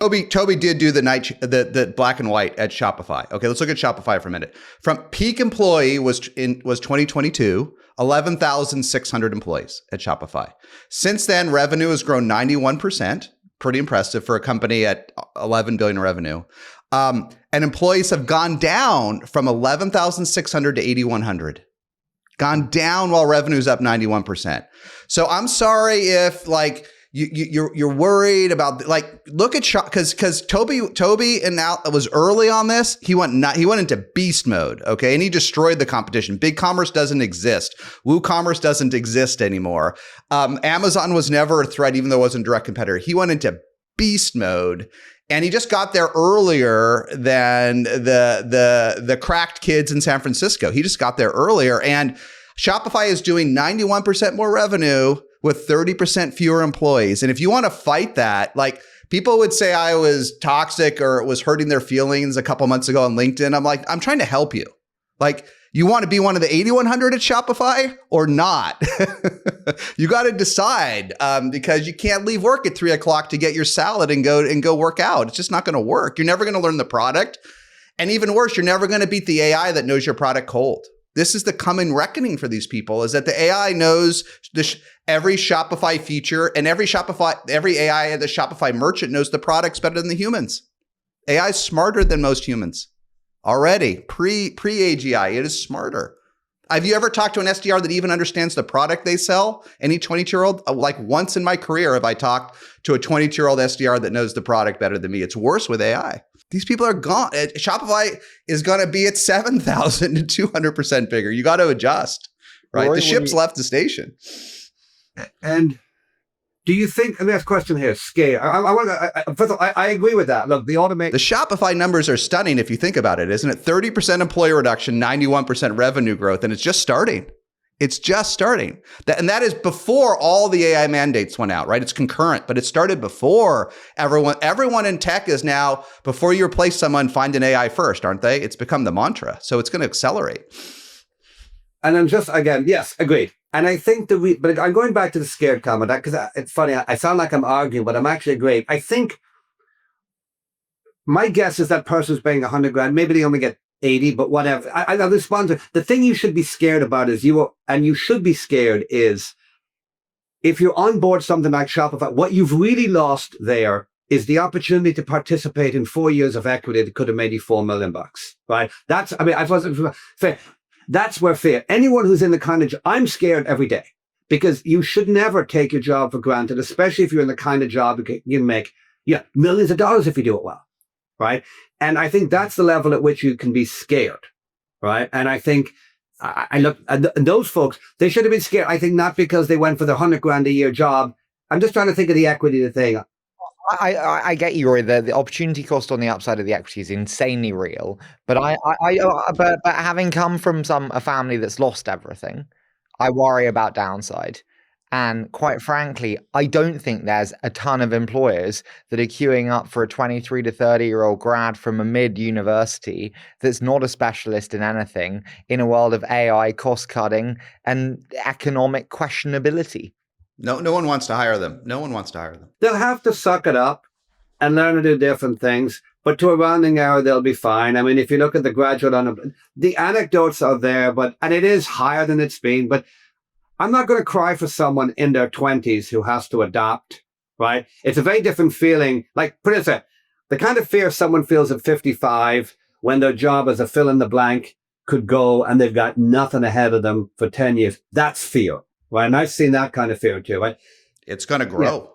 Toby did do the black and white at Shopify. Okay, let's look at Shopify for a minute. From peak employee was 2022, 11,600 employees at Shopify. Since then, revenue has grown 91%. Pretty impressive for a company at 11 billion in revenue. And employees have gone down from 11,600 to 8,100. Gone down while revenue's up 91%. So I'm sorry if like you're worried about like look at because Toby and Al was early on this. He went into beast mode, okay, and he destroyed the competition. BigCommerce doesn't exist. WooCommerce doesn't exist anymore. Amazon was never a threat, even though it wasn't a direct competitor. He went into beast mode. And he just got there earlier than the cracked kids in San Francisco. He just got there earlier. And Shopify is doing 91% more revenue with 30% fewer employees. And if you want to fight that, like people would say I was toxic or it was hurting their feelings a couple months ago on LinkedIn. I'm like, I'm trying to help you. Like, you want to be one of the 8,100 at Shopify or not? You got to decide because you can't leave work at 3 o'clock to get your salad and go work out. It's just not going to work. You're never going to learn the product. And even worse, you're never going to beat the AI that knows your product cold. This is the coming reckoning for these people is that the AI knows every Shopify feature and every AI at the Shopify merchant knows the products better than the humans. AI is smarter than most humans. Already, pre-AGI, it is smarter. Have you ever talked to an SDR that even understands the product they sell? Any 22-year-old? Like once in my career have I talked to a 22-year-old SDR that knows the product better than me. It's worse with AI. These people are gone. Shopify is going to be at 7,000 to 200% bigger. You got to adjust, right? Rory, the ship's left the station. And do you think, and this question here, scale. First of all, I agree with that. Look, the Shopify numbers are stunning if you think about it, isn't it? 30% employee reduction, 91% revenue growth, and it's just starting. It's just starting. And that is before all the AI mandates went out, right? It's concurrent, but it started before everyone in tech is now, before you replace someone, find an AI first, aren't they? It's become the mantra. So it's going to accelerate. And I'm just, again, yes, agreed. And I think but I'm going back to the scared comment because it's funny. I sound like I'm arguing, but I'm actually agreeing. I think my guess is that person's paying 100 grand. Maybe they only get 80, but whatever. I'll respond to the thing you should be scared about is you should be scared is if you're on board something like Shopify, what you've really lost there is the opportunity to participate in 4 years of equity that could have made you $4 million, right? That's where fear. Anyone who's in the kind of, I'm scared every day because you should never take your job for granted, especially if you're in the kind of job you can make millions of dollars if you do it well, right? And I think that's the level at which you can be scared, right? And I think I look at those folks, they should have been scared. I think not because they went for the 100 grand a year job. I'm just trying to think of the equity of the thing. I get you, Rory. The opportunity cost on the upside of the equity is insanely real. But but having come from a family that's lost everything, I worry about downside. And quite frankly, I don't think there's a ton of employers that are queuing up for a 23 to 30-year-old grad from a mid-university that's not a specialist in anything in a world of AI cost cutting and economic questionability. No one wants to hire them. No one wants to hire them. They'll have to suck it up and learn to do different things. But to a rounding error, they'll be fine. I mean, if you look at the graduate unemployment, the anecdotes are there, and it is higher than it's been. But I'm not going to cry for someone in their 20s who has to adapt, right? It's a very different feeling. Like, put it this way, the kind of fear someone feels at 55 when their job as a fill in the blank could go and they've got nothing ahead of them for 10 years. That's fear. Right, and I've seen that kind of fear too. Right? It's going to grow. Yeah.